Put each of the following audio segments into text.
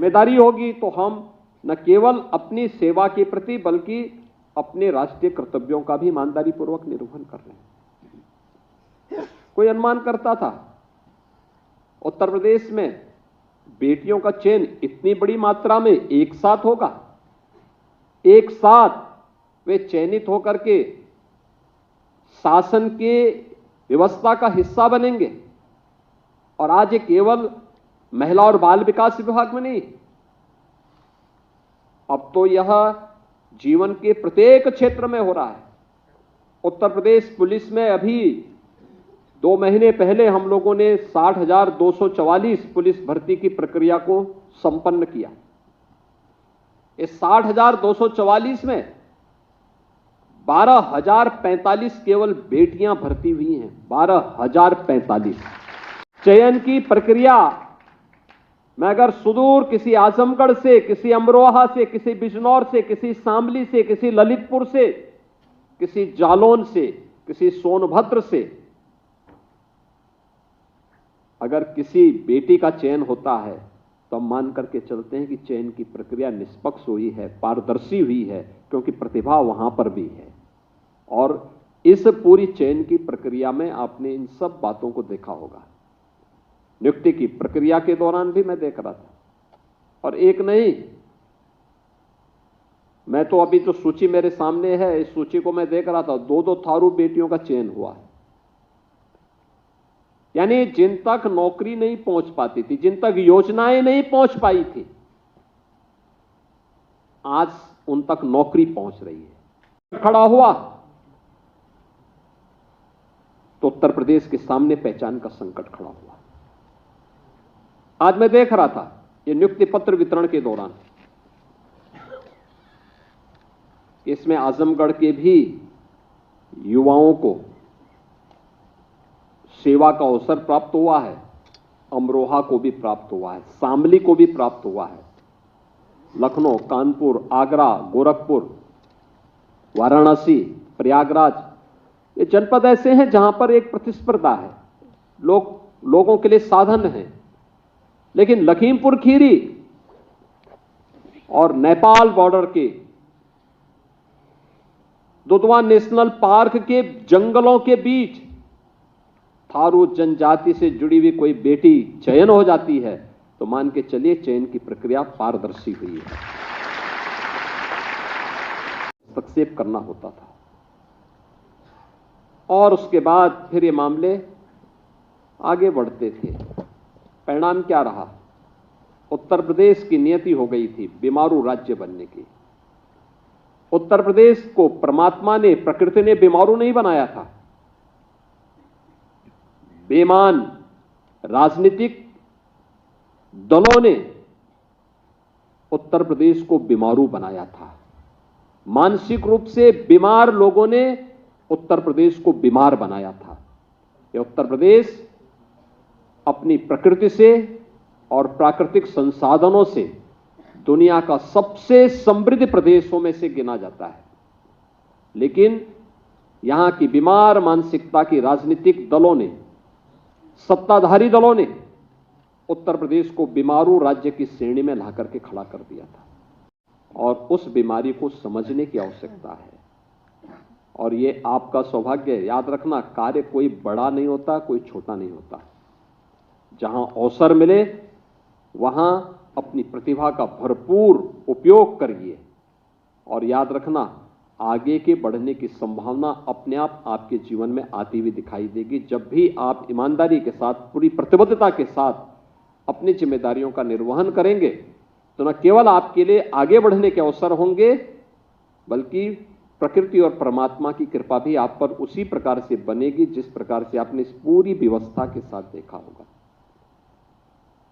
जिम्मेदारी होगी तो हम न केवल अपनी सेवा के प्रति बल्कि अपने राष्ट्रीय कर्तव्यों का भी ईमानदारी पूर्वक निर्वहन कर रहे हैं। कोई अनुमान करता था उत्तर प्रदेश में बेटियों का चयन इतनी बड़ी मात्रा में एक साथ होगा, एक साथ वे चयनित होकर के शासन के व्यवस्था का हिस्सा बनेंगे। और आज ये केवल महिला और बाल विकास विभाग में नहीं, अब तो यह जीवन के प्रत्येक क्षेत्र में हो रहा है। उत्तर प्रदेश पुलिस में अभी 2 महीने पहले हम लोगों ने 60,244 पुलिस भर्ती की प्रक्रिया को संपन्न किया। इस 60,244 में 12,045 केवल बेटियां भर्ती हुई हैं। 12,045। चयन की प्रक्रिया में अगर सुदूर किसी आजमगढ़ से, किसी अमरोहा से, किसी बिजनौर से, किसी शामली से, किसी ललितपुर से, किसी जालौन से, किसी सोनभद्र से अगर किसी बेटी का चयन होता है तो हम मान करके चलते हैं कि चयन की प्रक्रिया निष्पक्ष हुई है, पारदर्शी हुई है, क्योंकि प्रतिभा वहां पर भी है। और इस पूरी चयन की प्रक्रिया में आपने इन सब बातों को देखा होगा। नियुक्ति की प्रक्रिया के दौरान भी मैं देख रहा था, और एक नहीं, मैं तो अभी जो सूची मेरे सामने है इस सूची को मैं देख रहा था, 2-2 थारू बेटियों का चयन हुआ है। यानी जिन तक नौकरी नहीं पहुंच पाती थी, जिन तक योजनाएं नहीं पहुंच पाई थी, आज उन तक नौकरी पहुंच रही है। खड़ा हुआ तो उत्तर प्रदेश के सामने पहचान का संकट खड़ा हुआ। आज मैं देख रहा था ये नियुक्ति पत्र वितरण के दौरान, इसमें आजमगढ़ के भी युवाओं को सेवा का अवसर प्राप्त हुआ है, अमरोहा को भी प्राप्त हुआ है, शामली को भी प्राप्त हुआ है, लखनऊ, कानपुर, आगरा, गोरखपुर, वाराणसी, प्रयागराज, ये जनपद ऐसे हैं जहां पर एक प्रतिस्पर्धा है, लोगों के लिए साधन है। लेकिन लखीमपुर खीरी और नेपाल बॉर्डर के दुधवा नेशनल पार्क के जंगलों के बीच थारू जनजाति से जुड़ी हुई कोई बेटी चयन हो जाती है तो मान के चलिए चयन की प्रक्रिया पारदर्शी हुई है। हस्तक्षेप करना होता था और उसके बाद फिर ये मामले आगे बढ़ते थे। परिणाम क्या रहा? उत्तर प्रदेश की नियति हो गई थी बीमारू राज्य बनने की। उत्तर प्रदेश को परमात्मा ने, प्रकृति ने बीमारू नहीं बनाया था। बेईमान राजनीतिक दलों ने उत्तर प्रदेश को बीमारू बनाया था। मानसिक रूप से बीमार लोगों ने उत्तर प्रदेश को बीमार बनाया था। ये उत्तर प्रदेश अपनी प्रकृति से और प्राकृतिक संसाधनों से दुनिया का सबसे समृद्ध प्रदेशों में से गिना जाता है। लेकिन यहां की बीमार मानसिकता की राजनीतिक दलों ने, सत्ताधारी दलों ने उत्तर प्रदेश को बीमारू राज्य की श्रेणी में ला करके खड़ा कर दिया था। और उस बीमारी को समझने की आवश्यकता है। और ये आपका सौभाग्य है। याद रखना, कार्य कोई बड़ा नहीं होता, कोई छोटा नहीं होता। जहां अवसर मिले वहां अपनी प्रतिभा का भरपूर उपयोग करिए। और याद रखना, आगे के बढ़ने की संभावना अपने आप आपके जीवन में आती हुई दिखाई देगी जब भी आप ईमानदारी के साथ, पूरी प्रतिबद्धता के साथ अपनी जिम्मेदारियों का निर्वहन करेंगे। तो न केवल आपके लिए आगे बढ़ने के अवसर होंगे, बल्कि प्रकृति और परमात्मा की कृपा भी आप पर उसी प्रकार से बनेगी जिस प्रकार से आपने इस पूरी व्यवस्था के साथ देखा होगा।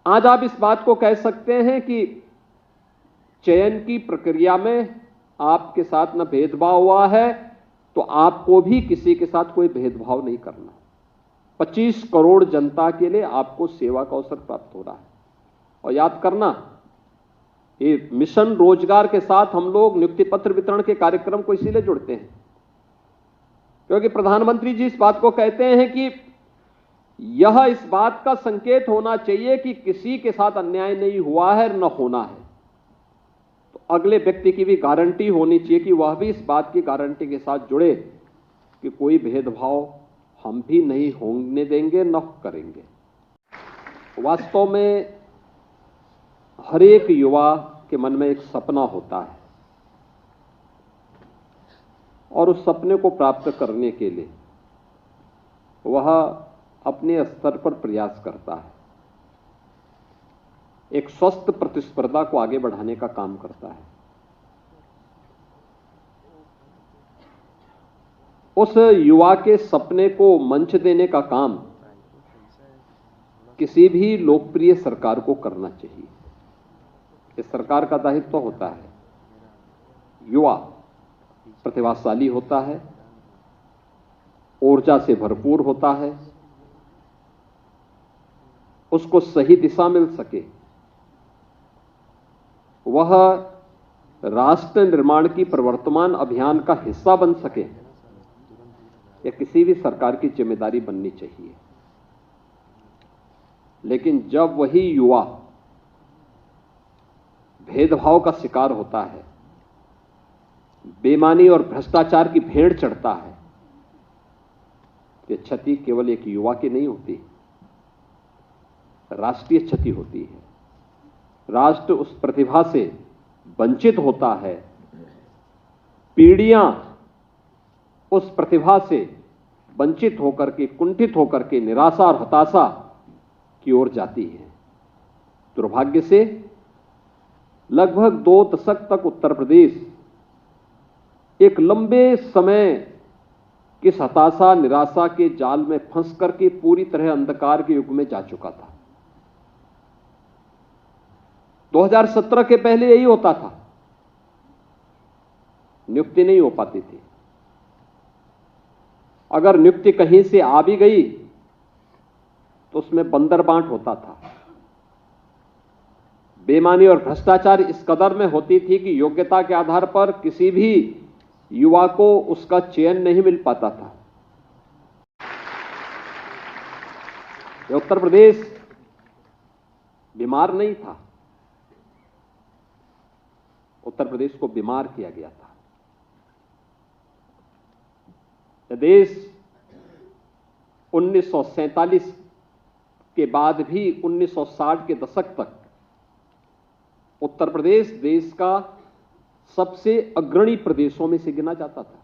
आज आप इस बात को कह सकते हैं कि चयन की प्रक्रिया में आपके साथ न भेदभाव हुआ है, तो आपको भी किसी के साथ कोई भेदभाव नहीं करना। 25 करोड़ जनता के लिए आपको सेवा का अवसर प्राप्त हो रहा है। और याद करना, ये मिशन रोजगार के साथ हम लोग नियुक्ति पत्र वितरण के कार्यक्रम को इसीलिए जुड़ते हैं क्योंकि प्रधानमंत्री जी इस बात को कहते हैं कि यह इस बात का संकेत होना चाहिए कि किसी के साथ अन्याय नहीं हुआ है, न होना है। तो अगले व्यक्ति की भी गारंटी होनी चाहिए कि वह भी इस बात की गारंटी के साथ जुड़े कि कोई भेदभाव हम भी नहीं होने देंगे, न करेंगे। वास्तव में हर एक युवा के मन में एक सपना होता है और उस सपने को प्राप्त करने के लिए वह अपने स्तर पर प्रयास करता है, एक स्वस्थ प्रतिस्पर्धा को आगे बढ़ाने का काम करता है। उस युवा के सपने को मंच देने का काम किसी भी लोकप्रिय सरकार को करना चाहिए। इस सरकार का दायित्व होता है, युवा प्रतिभाशाली होता है, ऊर्जा से भरपूर होता है, उसको सही दिशा मिल सके, वह राष्ट्र निर्माण की प्रवर्तमान अभियान का हिस्सा बन सके, यह किसी भी सरकार की जिम्मेदारी बननी चाहिए। लेकिन जब वही युवा भेदभाव का शिकार होता है, बेईमानी और भ्रष्टाचार की भेंट चढ़ता है, यह क्षति केवल एक युवा की नहीं होती, राष्ट्रीय क्षति होती है। राष्ट्र उस प्रतिभा से वंचित होता है, पीढ़ियां उस प्रतिभा से वंचित होकर के, कुंठित होकर के निराशा और हताशा की ओर जाती है। दुर्भाग्य से लगभग 2 दशक तक उत्तर प्रदेश एक लंबे समय किस हताशा निराशा के जाल में फंस करके पूरी तरह अंधकार के युग में जा चुका था। 2017 के पहले यही होता था, नियुक्ति नहीं हो पाती थी। अगर नियुक्ति कहीं से आ भी गई तो उसमें बंदर बांट होता था। बेईमानी और भ्रष्टाचार इस कदर में होती थी कि योग्यता के आधार पर किसी भी युवा को उसका चयन नहीं मिल पाता था। उत्तर प्रदेश बीमार नहीं था, उत्तर प्रदेश को बीमार किया गया था। यह देश 1947 के बाद भी 1960 के दशक तक उत्तर प्रदेश देश का सबसे अग्रणी प्रदेशों में से गिना जाता था।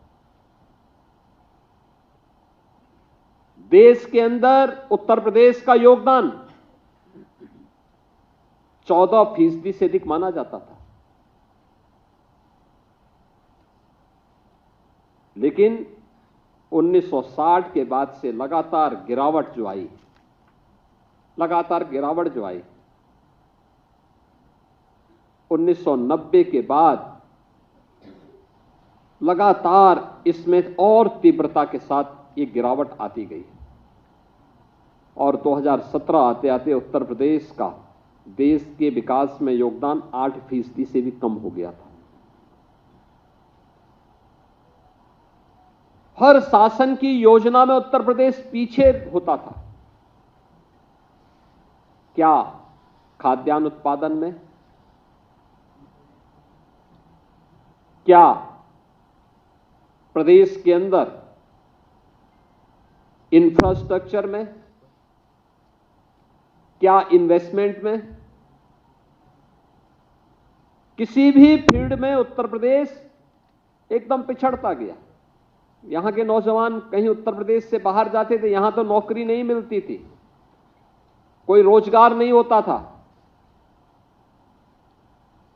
देश के अंदर उत्तर प्रदेश का योगदान 14% से अधिक माना जाता था। लेकिन 1960 के बाद से लगातार गिरावट जो आई, 1990 के बाद लगातार इसमें और तीव्रता के साथ ये गिरावट आती गई और 2017 आते आते उत्तर प्रदेश का देश के विकास में योगदान 8% से भी कम हो गया था। हर शासन की योजना में उत्तर प्रदेश पीछे होता था। क्या खाद्यान्न उत्पादन में, क्या प्रदेश के अंदर इंफ्रास्ट्रक्चर में, क्या इन्वेस्टमेंट में, किसी भी फील्ड में उत्तर प्रदेश एकदम पिछड़ता गया। यहां के नौजवान कहीं उत्तर प्रदेश से बाहर जाते थे, यहां तो नौकरी नहीं मिलती थी, कोई रोजगार नहीं होता था।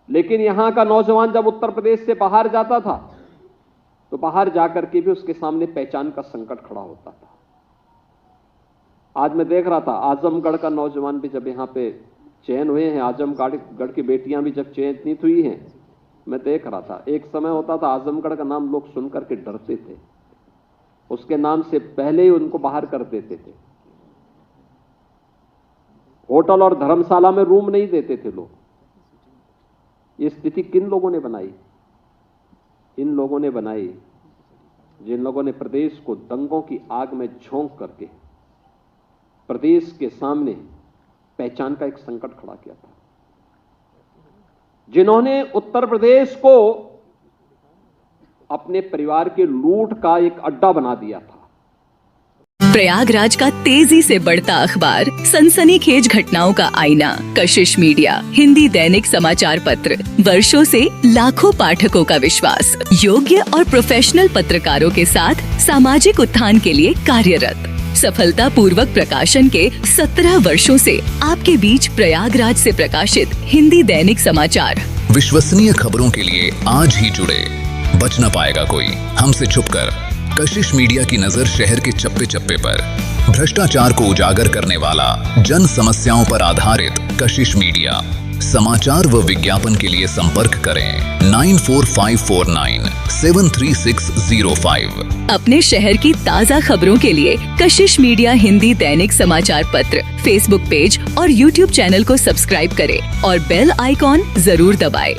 लेकिन यहां का नौजवान जब उत्तर प्रदेश से बाहर जाता था तो बाहर जाकर के भी उसके सामने पहचान का संकट खड़ा होता था। आज मैं देख रहा था, आजमगढ़ का नौजवान भी जब यहां पे चयन हुए हैं, आजमगढ़ की बेटियां भी जब चयनित हुई हैं, मैं देख रहा था, एक समय होता था आजमगढ़ का नाम लोग सुनकर के डरते थे, उसके नाम से पहले ही उनको बाहर कर देते थे। होटल और धर्मशाला में रूम नहीं देते थे लोग। ये स्थिति किन लोगों ने बनाई? इन लोगों ने बनाई जिन लोगों ने प्रदेश को दंगों की आग में झोंक करके प्रदेश के सामने पहचान का एक संकट खड़ा किया था, जिन्होंने उत्तर प्रदेश को अपने परिवार के लूट का एक अड्डा बना दिया था। प्रयागराज का तेजी से बढ़ता अखबार, सनसनीखेज घटनाओं का आईना, कशिश मीडिया, हिंदी दैनिक समाचार पत्र, वर्षों से लाखों पाठकों का विश्वास, योग्य और प्रोफेशनल पत्रकारों के साथ सामाजिक उत्थान के लिए कार्यरत, सफलता पूर्वक प्रकाशन के 17 वर्षों से आपके बीच प्रयागराज से प्रकाशित हिंदी दैनिक समाचार। विश्वसनीय खबरों के लिए आज ही जुड़े, बच न पाएगा कोई हमसे छुपकर। कशिश मीडिया की नजर शहर के चप्पे चप्पे पर, भ्रष्टाचार को उजागर करने वाला, जन समस्याओं पर आधारित कशिश मीडिया। समाचार व विज्ञापन के लिए संपर्क करें 9454973605। अपने शहर की ताज़ा खबरों के लिए कशिश मीडिया हिंदी दैनिक समाचार पत्र फेसबुक पेज और यूट्यूब चैनल को सब्सक्राइब करें और बेल आइकॉन जरूर दबाएं।